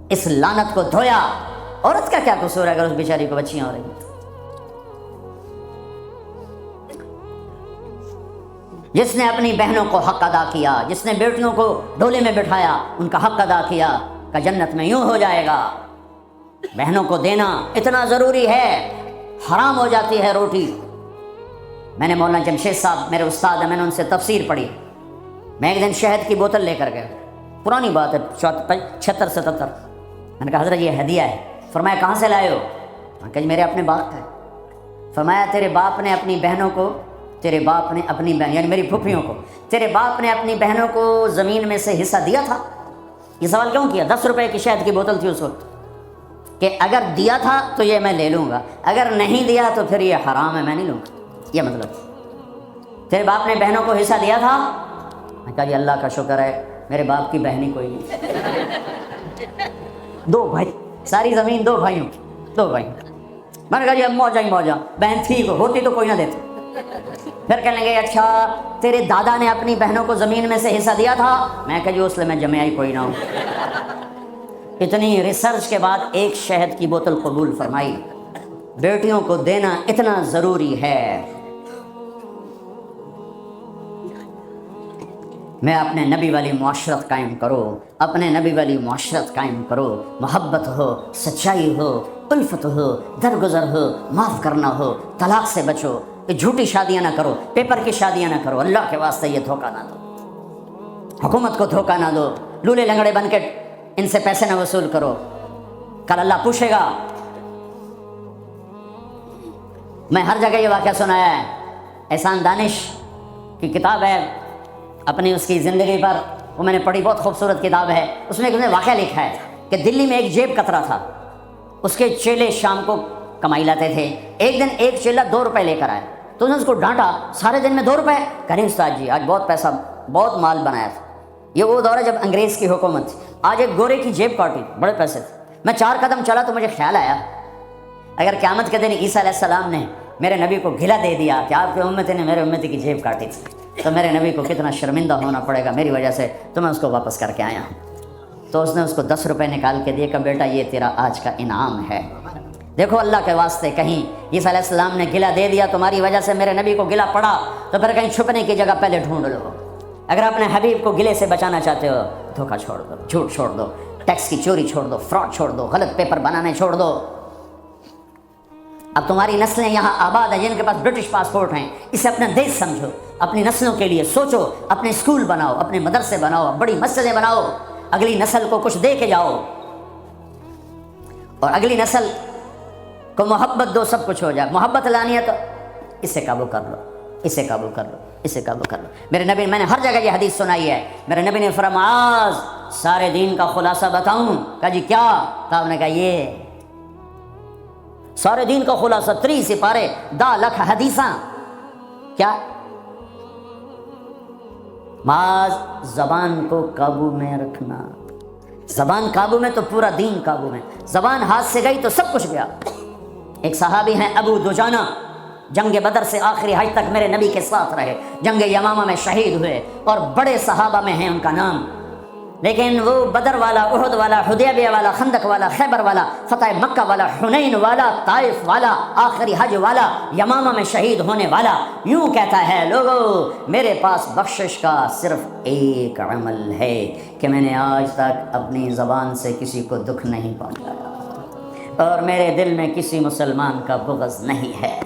اس لعنت کو دھویا. عورت کا کیا قصور ہے اگر اس بیچاری کو بچیاں ہو رہی ہیں؟ جس نے اپنی بہنوں کو حق ادا کیا، جس نے بیٹیوں کو ڈولے میں بٹھایا، ان کا حق ادا کیا، کہ جنت میں یوں ہو جائے گا. بہنوں کو دینا اتنا ضروری ہے، حرام ہو جاتی ہے روٹی. میں نے مولانا جمشید صاحب میرے استاد ہیں، میں نے ان سے تفسیر پڑھی. میں ایک دن شہد کی بوتل لے کر گیا، پرانی بات ہے 76-77. میں نے کہا حضرت یہ ہدیہ ہے. فرمایا کہاں سے لائے ہو؟ میں کہا میرے اپنے باپ کا ہے. فرمایا تیرے باپ نے اپنی بہنوں کو، تیرے باپ نے اپنی بہن یعنی میری پھوپھیوں کو، تیرے باپ نے اپنی بہنوں کو زمین میں سے حصہ دیا تھا؟ یہ سوال کیوں کیا؟ 10 روپے کی شہد کی بوتل تھی اس وقت، کہ اگر دیا تھا تو یہ میں لے لوں گا، اگر نہیں دیا تو پھر یہ حرام ہے میں نہیں لوں گا. یہ مطلب تیرے باپ نے بہنوں کو حصہ دیا تھا؟ میں کہا جی اللہ کا شکر ہے میرے باپ کی بہن ہی کوئی نہیں، 2 بھائی، ساری زمین 2 بھائیوں کی، 2 بھائی۔ میں نے کہا جی اب موجہ ہی موجہ، بہن تھی ہوتی تو کوئی نہ دیتے۔ پھر کہنے لگے اچھا تیرے دادا نے اپنی بہنوں کو زمین میں سے حصہ دیا تھا؟ میں کہا جی اس لیے میں جمعہ ہی کوئی نہ ہوں۔ اتنی ریسرچ کے بعد ایک شہد کی بوتل قبول فرمائی، بیٹیوں کو دینا اتنا ضروری ہے۔ میں اپنے نبی والی معاشرت قائم کرو، اپنے نبی والی معاشرت قائم کرو، محبت ہو، سچائی ہو، الفت ہو، درگزر ہو، معاف کرنا ہو، طلاق سے بچو، جھوٹی شادیاں نہ کرو، پیپر کی شادیاں نہ کرو، اللہ کے واسطے یہ دھوکہ نہ دو، حکومت کو دھوکہ نہ دو، لولے لنگڑے بن کے ان سے پیسے نہ وصول کرو، کل اللہ پوچھے گا۔ میں ہر جگہ یہ واقعہ سنایا ہے، احسان دانش کی کتاب ہے اپنی اس کی زندگی پر، وہ میں نے پڑھی، بہت خوبصورت کتاب ہے۔ اس میں ایک واقعہ لکھا ہے کہ دلی میں ایک جیب کترا تھا، اس کے چیلے شام کو کمائی لاتے تھے۔ ایک دن ایک چیلا 2 روپے لے کر آئے تو انہوں نے اس کو ڈانٹا، سارے دن میں 2 روپے؟ کریں استاد جی آج بہت پیسہ، بہت مال بنایا تھا۔ یہ وہ دور ہے جب انگریز کی حکومت تھی۔ آج ایک گورے کی جیب کاٹی، بڑے پیسے تھے۔ میں 4 قدم چلا تو مجھے خیال آیا اگر قیامت کے دن عیسیٰ علیہ السلام نے میرے نبی کو گھلا دے دیا کہ آپ کی امتی نے میرے امتی کی جیب کاٹی تھی، تو میرے نبی کو کتنا شرمندہ ہونا پڑے گا میری وجہ سے، تو میں اس کو واپس کر کے آیا ہوں۔ تو اس نے اس کو 10 روپے نکال کے دیے کہ بیٹا یہ تیرا آج کا انعام ہے۔ دیکھو اللہ کے واسطے، کہیں عیسیٰ علیہ السلام نے گلہ دے دیا تمہاری وجہ سے، میرے نبی کو گلہ پڑا، تو پھر کہیں چھپنے کی جگہ پہلے ڈھونڈ لو۔ اگر اپنے حبیب کو گلے سے بچانا چاہتے ہو، دھوکہ چھوڑ دو، جھوٹ چھوڑ دو، ٹیکس کی چوری چھوڑ دو، فراڈ چھوڑ دو، غلط پیپر بنانے چھوڑ دو۔ اب تمہاری نسلیں یہاں آباد ہیں جن کے پاس برٹش پاسپورٹ ہیں، اسے اپنا دیش سمجھو، اپنی نسلوں کے لیے سوچو، اپنے اسکول بناؤ، اپنے مدرسے بناؤ، بڑی مسجدیں بناؤ، اگلی نسل کو کچھ دے کے جاؤ، اور اگلی نسل کو محبت دو، سب کچھ ہو جائے۔ محبت لانی ہے تو اسے قابو کر لو، اسے قابو کر لو، اسے قابو کر لو۔ میرے نبی، میں نے ہر جگہ یہ حدیث سنائی ہے، میرے نبی نے فرمایا سارے دین کا خلاصہ بتاؤں؟ کہا جی کیا؟ کہا آپ نے کہا یہ سارے دین کا خلاصہ 3 سپارے 10 لکھ حدیثاں۔ کیا؟ معاذ زبان کو قابو میں رکھنا، زبان قابو میں تو پورا دین قابو میں، زبان ہاتھ سے گئی تو سب کچھ گیا۔ ایک صحابی ہیں ابو دجانہ، جنگ بدر سے آخری حج تک میرے نبی کے ساتھ رہے، جنگ یمامہ میں شہید ہوئے، اور بڑے صحابہ میں ہیں ان کا نام، لیکن وہ بدر والا، احد والا، حدیبیہ والا، خندق والا، خیبر والا، فتح مکہ والا، حنین والا، طائف والا، آخری حج والا، یمامہ میں شہید ہونے والا، یوں کہتا ہے لوگو میرے پاس بخشش کا صرف ایک عمل ہے کہ میں نے آج تک اپنی زبان سے کسی کو دکھ نہیں پہنچایا، اور میرے دل میں کسی مسلمان کا بغض نہیں ہے۔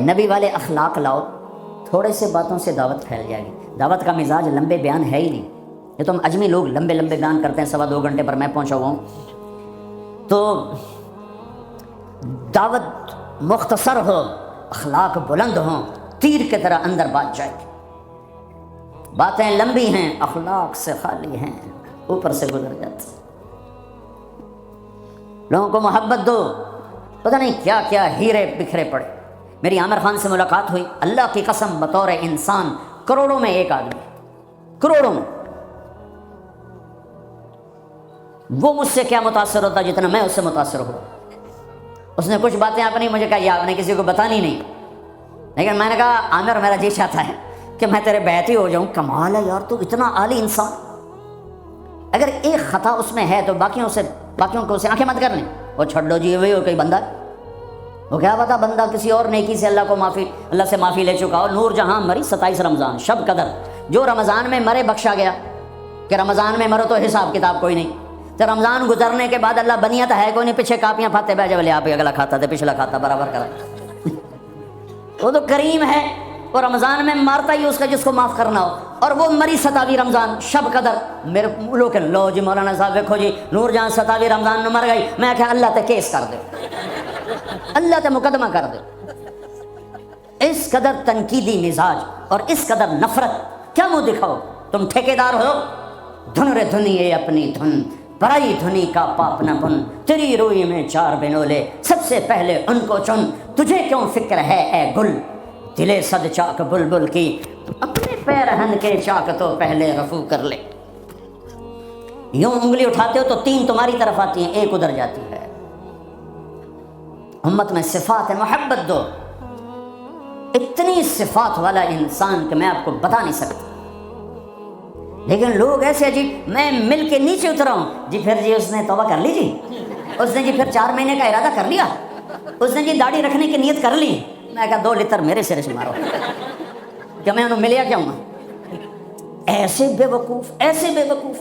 نبی والے اخلاق لاؤ، تھوڑے سے باتوں سے دعوت پھیل جائے گی۔ دعوت کا مزاج لمبے بیان ہے ہی نہیں، یہ تو ہم اجمی لوگ لمبے لمبے بیان کرتے ہیں، 2.25 گھنٹے پر میں پہنچا ہوا ہوں۔ تو دعوت مختصر ہو، اخلاق بلند ہوں، تیر کی طرح اندر بات جائے گی۔ باتیں لمبی ہیں، اخلاق سے خالی ہیں، اوپر سے گزر جاتی۔ لوگوں کو محبت دو، پتہ نہیں کیا کیا ہیرے بکھرے پڑے۔ میری عامر خان سے ملاقات ہوئی، اللہ کی قسم بطور انسان کروڑوں میں ایک آدمی، کروڑوں میں، وہ مجھ سے کیا متاثر ہوتا جتنا میں اس سے متاثر ہوں۔ اس نے کچھ باتیں اپنی مجھے کہا، آپ نے کسی کو بتانی نہیں، لیکن میں نے کہا عامر میرا جی چاہتا ہے کہ میں تیرے بیعتی ہو جاؤں۔ کمال ہے یار، تو اتنا عالی انسان، اگر ایک خطا اس میں ہے تو باقیوں کو اسے آنکھیں مت کر لیں، وہ چھوڑ دو جی، وہی ہو کوئی بندہ، وہ کیا پتا بندہ کسی اور نیکی سے اللہ سے معافی لے چکا ہو۔ نور جہاں مری 27 رمضان، شب قدر، جو رمضان میں مرے بخشا گیا، کہ رمضان میں مرو تو حساب کتاب کوئی نہیں، تو رمضان گزرنے کے بعد اللہ بنیت ہے کوئی نہیں، پیچھے کاپیاں پھاتے بیٹھے بولے آپ اگلا کھاتا تھا، پچھلا کھاتا، برابر کرا۔ وہ تو کریم ہے، وہ رمضان میں مارتا ہی اس کا جس کو معاف کرنا ہو، اور وہ مری 27 رمضان شب قدر۔ میرے لوگ لو جی مولانا صاحب دیکھو جی نور جہاں 27 رمضان میں مر گئی، میں کہا اللہ تے کیس کر دے، اللہ تے مقدمہ کر دے۔ اس قدر تنقیدی مزاج اور اس قدر نفرت، کیا منہ دکھاؤ؟ تم ٹھیکیدار ہو، دھن رے دھنیے اپنی دھن، برائی دھنی کا پاپ نہ بن، تیری روئی میں 4 بنولے، سب سے پہلے ان کو چن، تجھے کیوں فکر ہے اے گل، دلے صد چاک بلبل کی، اپنے پیرہن کے چاک تو پہلے رفو کر لے۔ یوں انگلی اٹھاتے ہو تو 3 تمہاری طرف آتی ہیں، 1 ادھر جاتی ہے۔ امت میں صفات ہے، محبت دو۔ اتنی صفات والا انسان کہ میں آپ کو بتا نہیں سکتا، لیکن لوگ ایسے عجیب، میں مل کے نیچے اترا ہوں جی، پھر جی اس نے توبہ کر لی جی، اس نے جی پھر 4 مہینے کا ارادہ کر لیا، اس نے جی داڑھی رکھنے کی نیت کر لی۔ میں کہا 2 لتر میرے سرے سے مارو، کہ میں انہوں ملیا کیا ہوں؟ ایسے بے وقوف، ایسے بے وقوف۔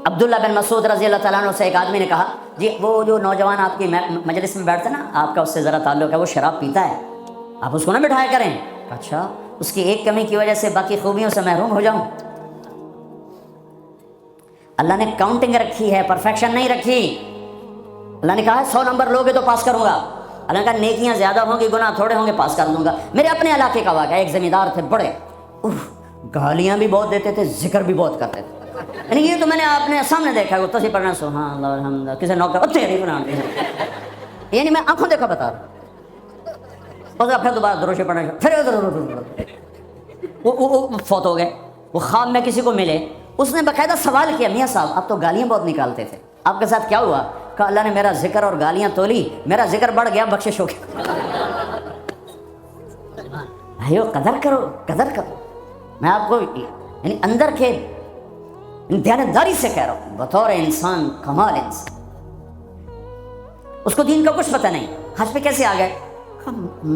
عبداللہ بن مسعود رضی اللہ تعالیٰ عنہ سے ایک آدمی نے کہا جی وہ جو نوجوان آپ کی مجلس میں بیٹھتا ہے نا، آپ کا اس سے ذرا تعلق ہے، وہ شراب پیتا ہے، آپ اس کو نہ بٹھایا کریں۔ اچھا، اس کی ایک کمی کی وجہ سے باقی خوبیوں سے محروم ہو جاؤں؟ اللہ نے کاؤنٹنگ رکھی ہے، پرفیکشن نہیں رکھی۔ اللہ نے کہا 100 نمبر لوگے تو پاس کروں گا۔ اللہ نے کہا نیکیاں زیادہ ہوں گی، گناہ تھوڑے ہوں گے، پاس کر دوں گا۔ میرے اپنے علاقے کا واقعہ، ایک زمیندار تھے بڑے، گالیاں بھی بہت دیتے تھے، ذکر بھی بہت کرتے تھے، یعنی یہ تو میں نے اپنے سامنے دیکھا ہے، وہ تسبیح پڑھنا سبحان اللہ الحمد للہ، کسی نوکر تیری بنا، یعنی میں آنکھوں دیکھا بتا رہا ہوں۔ پھر دوبارہ دروش پڑھنا، پھر وہ فوت ہو گئے۔ وہ خواب میں کسی کو ملے، اس نے باقاعدہ سوال کیا، میاں صاحب آپ تو گالیاں بہت نکالتے تھے، آپ کے ساتھ کیا ہوا؟ کہا اللہ نے میرا ذکر اور گالیاں تولی، میرا ذکر بڑھ گیا، بخشش ہو گیا۔ بھائیو قدر کرو، قدر کرو۔ میں آپ کو یعنی اندر کے دیانتداری سے کہہ رہا ہوں، بطور انسان کمال انسان، اس کو دین کا کچھ پتہ نہیں۔ حج پہ کیسے آ گئے؟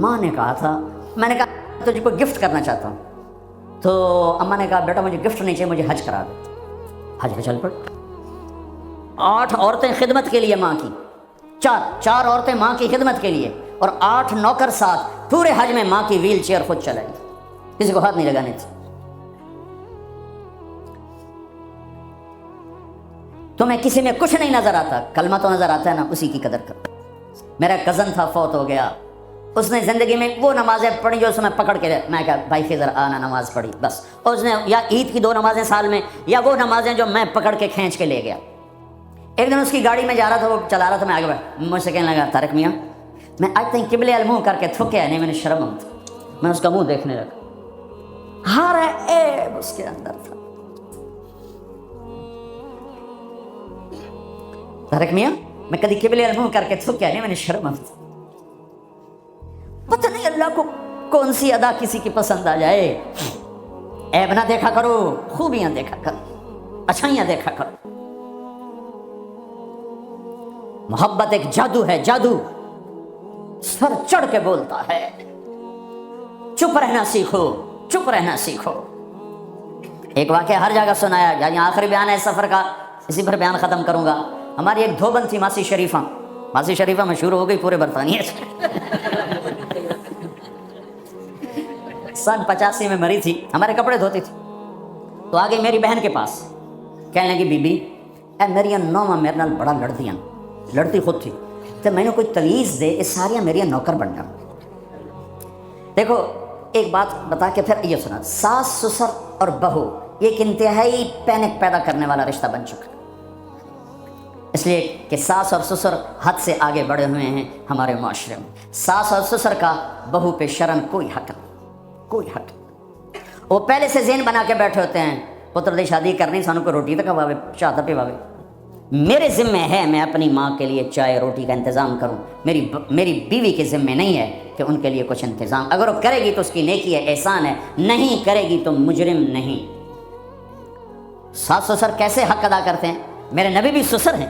ماں نے کہا تھا، میں نے کہا تجھے کو گفٹ کرنا چاہتا ہوں، تو اماں نے کہا بیٹا مجھے گفٹ نہیں چاہیے، مجھے حج کرا دے۔ حج پہ چل پڑ۔ 8 عورتیں خدمت کے لیے ماں کی، 4 عورتیں ماں کی خدمت کے لیے، اور 8 نوکر ساتھ، پورے حج میں ماں کی ویل چیئر خود چلائی، کسی کو ہاتھ نہیں لگانے تھے۔ تمہیں کسی میں کچھ نہیں نظر آتا، کلمہ تو نظر آتا ہے نا، اسی کی قدر کرو۔ میرا کزن تھا، فوت ہو گیا، اس نے زندگی میں وہ نمازیں پڑھی جو اس میں پکڑ کے، میں کہا بھائی خضر آنا نماز پڑھی بس، اور اس نے یا عید کی 2 نمازیں سال میں، یا وہ نمازیں جو میں پکڑ کے کھینچ کے لے گیا۔ ایک دن اس کی گاڑی میں جا رہا تھا، وہ چلا رہا تھا، میں آگے بڑھا، مجھ سے کہنے لگا طارق میاں میں آج تک قبلے المنہ کر کے تھکیا نہیں، میں نے شرم آتا، میں اس کا منہ دیکھنے لگا، ہر عیب اس کے اندر تھا۔ طارق میاں میں کبھی قبلے المنہ کر کے تھکیا نہیں، میں نے شرم آتا۔ پتہ نہیں اللہ کو کون سی ادا کسی کی پسند آ جائے۔ عیب نہ دیکھا کرو، خوبیاں دیکھا کرو، اچھائیاں دیکھا کرو۔ محبت ایک جادو ہے، جادو سر چڑھ کے بولتا ہے۔ چپ رہنا سیکھو، چپ رہنا سیکھو۔ ایک واقعہ ہر جگہ سنایا، یعنی آخری بیان ہے سفر کا، اسی پر بیان ختم کروں گا۔ ہماری ایک دھوبن تھی ماسی شریفہ، ماسی شریفہ مشہور ہو گئی پورے برطانیہ سے۔ سن 85 میں مری تھی، ہمارے کپڑے دھوتی تھی، تو آ گئی میری بہن کے پاس، کہنے لگی بی بی اے میری نوواں میرے نال بڑا لڑدیاں، لڑتی خود تھی، تو میں نے کوئی تمیز دے، یہ ساریاں میری نوکر بن جاؤں۔ دیکھو ایک بات بتا کے پھر یہ سنا، ساس سسر اور بہو یہ ایک انتہائی پینک پیدا کرنے والا رشتہ بن چکا، اس لیے کہ ساس اور سسر حد سے آگے بڑھے ہوئے ہیں ہمارے معاشرے میں۔ ساس اور سسر کا بہو پہ شرن کوئی حق نہیں، کوئی حق نہیں۔ وہ پہلے سے ذہن بنا کے بیٹھے ہوتے ہیں، پتر دی شادی کرنی، سانو کو روٹی تک کھواوے، چاہ تک پواوے۔ میرے ذمہ ہے میں اپنی ماں کے لیے چائے روٹی کا انتظام کروں، میری بیوی کے ذمہ نہیں ہے کہ ان کے لیے کچھ انتظام، اگر وہ کرے گی تو اس کی نیکی ہے، احسان ہے، نہیں کرے گی تو مجرم نہیں۔ ساس سسر کیسے حق ادا کرتے ہیں؟ میرے نبی بھی سسر ہیں۔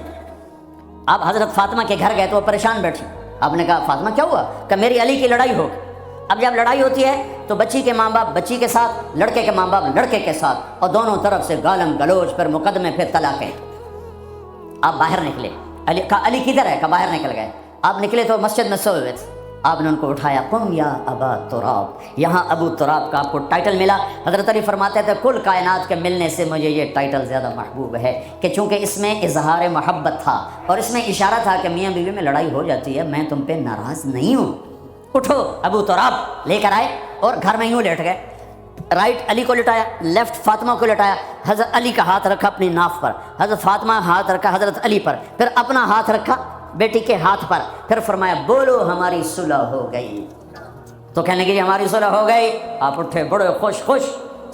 آپ حضرت فاطمہ کے گھر گئے تو وہ پریشان بیٹھی، آپ نے کہا فاطمہ کیا ہوا؟ کہ میری علی کی لڑائی ہو۔ اب جب لڑائی ہوتی ہے تو بچی کے ماں باپ بچی کے ساتھ، لڑکے کے ماں باپ لڑکے کے ساتھ، اور دونوں طرف سے گالم گلوچ، پھر مقدمے، پھر طلاقیں۔ آپ باہر نکلے، علی کدھر ہے؟ کہ باہر نکل گئے۔ آپ نکلے تو مسجد میں سوئے ہوئے تھے، آپ نے ان کو اٹھایا، قم یا ابا تراب۔ یہاں ابو تراب کا آپ کو ٹائٹل ملا۔ حضرت علی فرماتے تھے کل کائنات کے ملنے سے مجھے یہ ٹائٹل زیادہ محبوب ہے، کہ چونکہ اس میں اظہار محبت تھا اور اس میں اشارہ تھا کہ میاں بیوی میں لڑائی ہو جاتی ہے، میں تم پہ ناراض نہیں ہوں، اٹھو۔ ابو تراب لے کر آئے اور گھر میں یوں لیٹ گئے۔ رائٹ علی کو لٹایا، لیفٹ فاطمہ کو لٹایا، حضرت علی کا ہاتھ رکھا اپنی ناف پر، حضرت فاطمہ ہاتھ رکھا حضرت علی پر، پھر اپنا ہاتھ رکھا بیٹی کے ہاتھ پر، پھر فرمایا بولو ہماری صلح ہو گئی۔ تو کہنے لگے ہماری صلح ہو گئی، آپ اٹھے بڑے خوش۔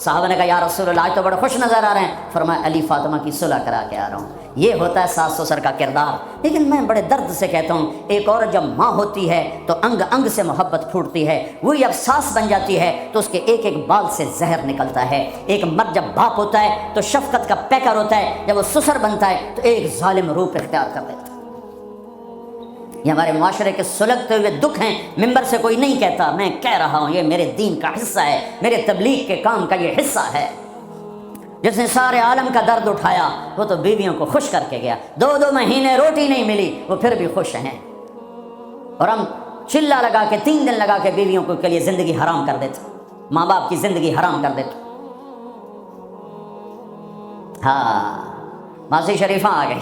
صحابہ نے کہا یا رسول اللہ آج تو بڑے خوش نظر آ رہے ہیں۔ فرمایا علی فاطمہ کی صلح کرا کے آ رہا ہوں۔ یہ ہوتا ہے ساس سسر کا کردار۔ لیکن میں بڑے درد سے کہتا ہوں، ایک عورت جب ماں ہوتی ہے تو انگ انگ سے محبت پھوٹتی ہے، وہی اب ساس بن جاتی ہے تو اس کے ایک ایک بال سے زہر نکلتا ہے۔ ایک مرد جب باپ ہوتا ہے تو شفقت کا پیکر ہوتا ہے، جب وہ سسر بنتا ہے تو ایک ظالم روپ اختیار کر لیتا ہے۔ یہ ہمارے معاشرے کے سلگتے ہوئے دکھ ہیں، ممبر سے کوئی نہیں کہتا، میں کہہ رہا ہوں، یہ میرے دین کا حصہ ہے، میرے تبلیغ کے کام کا یہ حصہ ہے۔ جس نے سارے عالم کا درد اٹھایا وہ تو بیویوں کو خوش کر کے گیا، 2 مہینے روٹی نہیں ملی وہ پھر بھی خوش ہیں، اور ہم چلا لگا کے 3 دن لگا کے بیویوں کے لیے زندگی حرام کر دیتے، ماں باپ کی زندگی حرام کر دیتے۔ ہاں ماسی شریفہ آ گئی،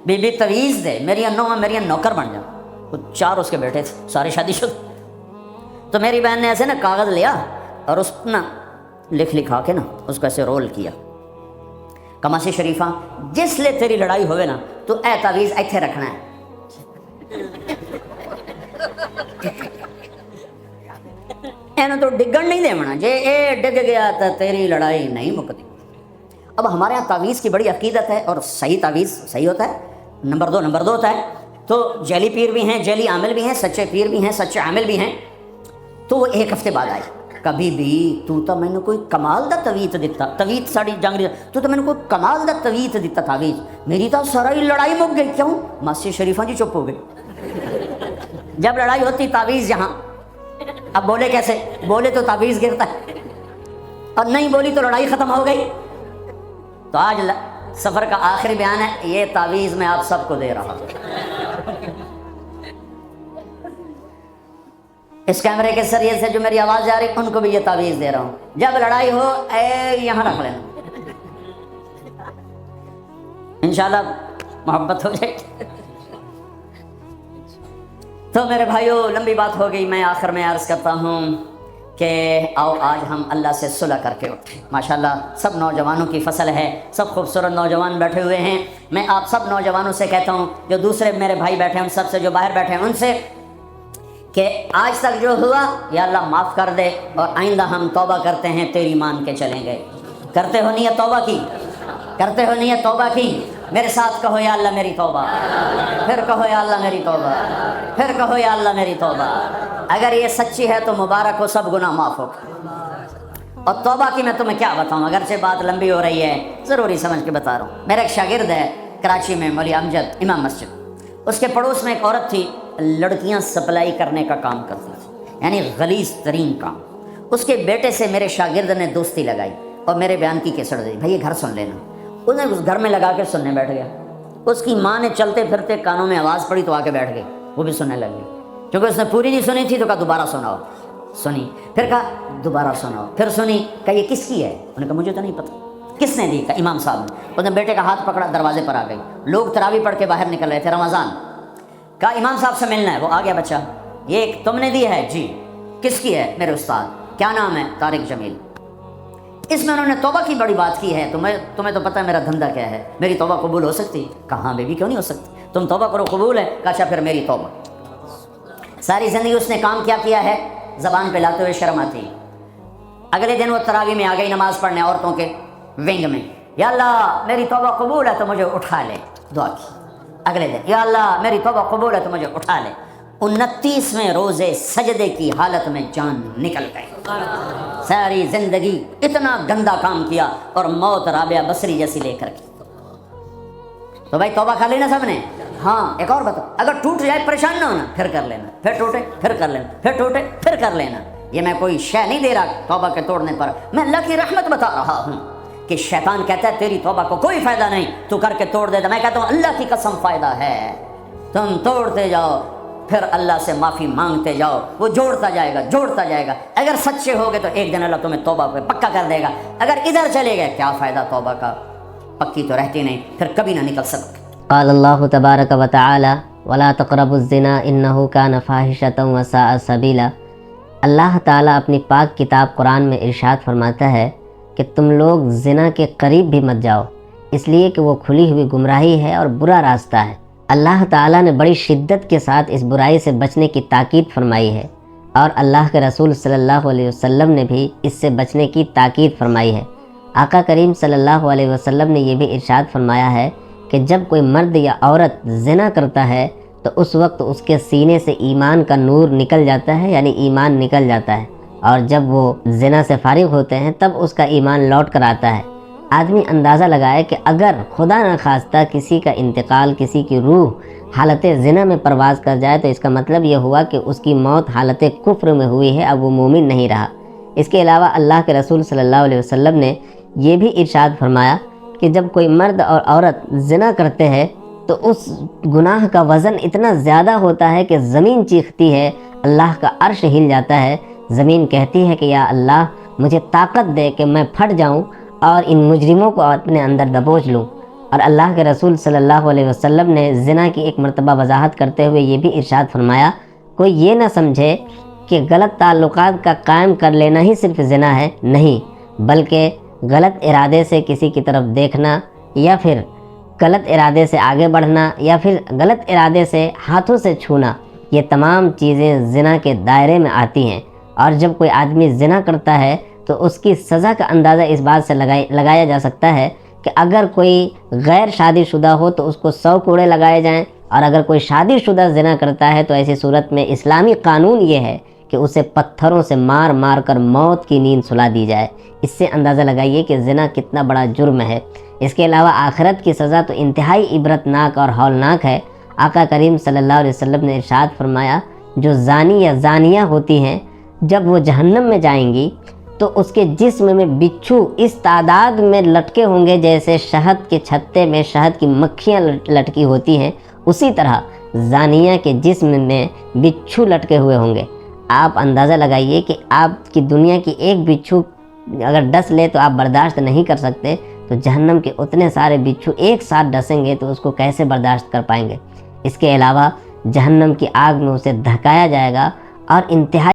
بی بی تویز دے، میری نوکر بن جا۔ وہ 4 اس کے بیٹے تھے، سارے شادی شدہ۔ تو میری بہن نے ایسے نا کاغذ لیا اور اس نا لکھا کے نا اس کو ایسے رول کیا، کماسی شریفہ جس لے تیری لڑائی ہوئے نا تو اے تعویذ ایتھے رکھنا ہے۔ اینو تو ڈگن نہیں دیونا، جے اے ڈگ گیا تو تیری لڑائی نہیں مکتی۔ اب ہمارے یہاں تعویذ کی بڑی عقیدت ہے، اور صحیح تعویذ صحیح ہوتا ہے، نمبر 2 ہوتا ہے۔ تو جعلی پیر بھی ہیں، جعلی عامل بھی ہیں، سچے پیر بھی ہیں، سچے عامل بھی ہیں۔ تو وہ 1 ہفتے بعد آئی، کبھی بھی تو میں نے کوئی کمال دا تویت دیتا، تویت ساڑی جانگری، تو میں نے کوئی کمال دا تویت دیتا تعویذ، میری تو ساری لڑائی مک گئی۔ کیوں؟ ماسی شریفہ جی چپ ہو گئی۔ جب لڑائی ہوتی تعویذ یہاں، اب بولے کیسے؟ بولے تو تعویذ گرتا ہے، اور نہیں بولی تو لڑائی ختم ہو گئی۔ تو آج سفر کا آخری بیان ہے، یہ تعویذ میں آپ سب کو دے رہا ہوں۔ اس کیمرے کے ذریعے سے جو میری آواز جا رہی ان کو بھی یہ تعویذ دے رہا ہوں، جب لڑائی ہو اے یہاں رکھ لینا، انشاءاللہ محبت ہو جائے۔ تو میرے بھائیو لمبی بات ہو گئی، میں آخر میں عرض کرتا ہوں کہ آؤ آج ہم اللہ سے صلح کر کے اٹھیں۔ ماشاءاللہ سب نوجوانوں کی فصل ہے، سب خوبصورت نوجوان بیٹھے ہوئے ہیں۔ میں آپ سب نوجوانوں سے کہتا ہوں، جو دوسرے میرے بھائی بیٹھے ہیں ان سب سے، جو باہر بیٹھے ہیں ان سے، کہ آج تک جو ہوا یا اللہ معاف کر دے، اور آئندہ ہم توبہ کرتے ہیں، تیری مان کے چلیں گے۔ کرتے ہو نیت توبہ کی؟ کرتے ہو نیت توبہ کی؟ میرے ساتھ کہو یا اللہ میری توبہ، پھر کہو یا اللہ میری توبہ، پھر کہو یا اللہ میری توبہ۔ اگر یہ سچی ہے تو مبارک ہو، سب گناہ معاف ہو۔ اور توبہ کی میں تمہیں کیا بتاؤں، اگرچہ بات لمبی ہو رہی ہے، ضروری سمجھ کے بتا رہا ہوں۔ میرا ایک شاگرد ہے کراچی میں، مولوی امجد امام مسجد، اس کے پڑوس میں ایک عورت تھی، لڑکیاں سپلائی کرنے کا کام کرتی تھی، یعنی غلیظ ترین کام۔ اس کے بیٹے سے میرے شاگرد نے دوستی لگائی اور میرے بیان کی کیسٹ دی، بھائی یہ گھر سن لینا۔ اس نے اس گھر میں لگا کے سننے بیٹھ گیا۔ اس کی ماں نے چلتے پھرتے کانوں میں آواز پڑی تو آ کے بیٹھ گئی، وہ بھی سننے لگ گئی۔ کیونکہ اس نے پوری نہیں سنی تھی تو کہا دوبارہ سناؤ، سنی، پھر کہا دوبارہ سناؤ، پھر سنی، کہا یہ کس کی ہے؟ انہوں نے کہا مجھے تو نہیں پتہ، کس نے دی؟ کہا امام صاحب نے۔ اس نے بیٹے کا ہاتھ پکڑا، دروازے پر آ گئی، لوگ تراویح پڑھ کے باہر نکل رہے تھے، رمضان۔ کہا امام صاحب سے ملنا ہے، وہ آ گیا بچہ، یہ تم نے دی ہے؟ جی۔ کس کی ہے؟ میرے استاد۔ کیا نام ہے؟ طارق جمیل۔ اس میں انہوں نے توبہ کی بڑی بات کی ہے، تمہیں تو پتہ ہے میرا دھندا کیا ہے، میری توبہ قبول ہو سکتی؟ کہاں بیبی کیوں نہیں ہو سکتی، تم توبہ کرو قبول ہے۔ کہا اچھا پھر میری توبہ۔ ساری زندگی اس نے کام کیا ہے، زبان پہ لاتے ہوئے شرم آتی۔ اگلے دن وہ تراویح میں آ گئی نماز پڑھنے عورتوں کے ونگ میں، یا اللہ میری توبہ قبول ہے تو مجھے اٹھا لے، دعا کی۔ اگلے دن یا اللہ میری توبہ قبول ہے تو مجھے اٹھا لے۔ 29ویں روزے سجدے کی حالت میں جان نکل گئی۔ ساری زندگی اتنا گندا کام کیا اور موت رابعہ بصری جیسی لے کر کی۔ تو بھائی توبہ کر لینا سب نے۔ ہاں ایک اور بتا، اگر ٹوٹ جائے پریشان نہ ہونا، پھر کر لینا، پھر ٹوٹے پھر کر لینا، پھر ٹوٹے پھر کر لینا۔ یہ میں کوئی شے نہیں دے رہا توبہ کے توڑنے پر، میں اللہ کی رحمت بتا رہا ہوں کہ شیطان کہتا ہے تیری توبہ کو کوئی فائدہ نہیں، تو کر کے توڑ دے۔ میں کہتا ہوں اللہ کی قسم فائدہ ہے، تم توڑتے جاؤ، پھر اللہ سے معافی مانگتے جاؤ، وہ جوڑتا جائے گا جوڑتا جائے گا۔ اگر سچے ہوگے تو ایک دن اللہ تمہیں توبہ پہ پکا کر دے گا۔ اگر ادھر چلے گئے کیا فائدہ توبہ کا، پکی تو رہتی نہیں، پھر کبھی نہ نکل سکتے۔ قال اللہ تبارک و تعالی ولا تقربوا الزنا انه كان فاحشة وساء سبیلا اللہ تعالیٰ اپنی پاک کتاب قرآن میں ارشاد فرماتا ہے کہ تم لوگ زنا کے قریب بھی مت جاؤ، اس لیے کہ وہ کھلی ہوئی گمراہی ہے اور برا راستہ ہے۔ اللہ تعالیٰ نے بڑی شدت کے ساتھ اس برائی سے بچنے کی تاکید فرمائی ہے، اور اللہ کے رسول صلی اللہ علیہ وسلم نے بھی اس سے بچنے کی تاکید فرمائی ہے۔ آقا کریم صلی اللہ علیہ وسلم نے یہ بھی ارشاد فرمایا ہے کہ جب کوئی مرد یا عورت زنا کرتا ہے تو اس وقت اس کے سینے سے ایمان کا نور نکل جاتا ہے، یعنی ایمان نکل جاتا ہے، اور جب وہ زنا سے فارغ ہوتے ہیں تب اس کا ایمان لوٹ کر آتا ہے۔ آدمی اندازہ لگائے کہ اگر خدا نہ خواستہ کسی کا انتقال، کسی کی روح حالت زنا میں پرواز کر جائے تو اس کا مطلب یہ ہوا کہ اس کی موت حالت کفر میں ہوئی ہے، اب وہ مومن نہیں رہا۔ اس کے علاوہ اللہ کے رسول صلی اللہ علیہ وسلم نے یہ بھی ارشاد فرمایا کہ جب کوئی مرد اور عورت زنا کرتے ہیں تو اس گناہ کا وزن اتنا زیادہ ہوتا ہے کہ زمین چیختی ہے، اللہ کا عرش ہل جاتا ہے، زمین کہتی ہے کہ یا اللہ مجھے طاقت دے کہ میں پھٹ جاؤں اور ان مجرموں کو اپنے اندر دبوچ لوں۔ اور اللہ کے رسول صلی اللہ علیہ وسلم نے زنا کی ایک مرتبہ وضاحت کرتے ہوئے یہ بھی ارشاد فرمایا، کوئی یہ نہ سمجھے کہ غلط تعلقات کا قائم کر لینا ہی صرف زنا ہے، نہیں، بلکہ غلط ارادے سے کسی کی طرف دیکھنا، یا پھر غلط ارادے سے آگے بڑھنا، یا پھر غلط ارادے سے ہاتھوں سے چھونا، یہ تمام چیزیں زنا کے دائرے میں آتی ہیں۔ اور جب کوئی آدمی زنا کرتا ہے تو اس کی سزا کا اندازہ اس بات سے لگایا جا سکتا ہے کہ اگر کوئی غیر شادی شدہ ہو تو اس کو 100 کوڑے لگائے جائیں، اور اگر کوئی شادی شدہ زنا کرتا ہے تو ایسی صورت میں اسلامی قانون یہ ہے کہ اسے پتھروں سے مار مار کر موت کی نیند سلا دی جائے۔ اس سے اندازہ لگائیے کہ زنا کتنا بڑا جرم ہے۔ اس کے علاوہ آخرت کی سزا تو انتہائی عبرتناک اور ہولناک ہے۔ آقا کریم صلی اللہ علیہ وسلم نے ارشاد فرمایا، جو زانی یا زانیہ ہوتی ہیں جب وہ جہنم میں جائیں گی تو اس کے جسم میں بچھو اس تعداد میں لٹکے ہوں گے جیسے شہد کے چھتے میں شہد کی مکھیاں لٹکی ہوتی ہیں، اسی طرح زانیہ کے جسم میں بچھو لٹکے ہوئے ہوں گے۔ آپ اندازہ لگائیے کہ آپ کی دنیا کی ایک بچھو اگر ڈس لے تو آپ برداشت نہیں کر سکتے، تو جہنم کے اتنے سارے بچھو ایک ساتھ ڈسیں گے تو اس کو کیسے برداشت کر پائیں گے۔ اس کے علاوہ جہنم کی آگ میں اسے دھکایا جائے گا اور انتہائی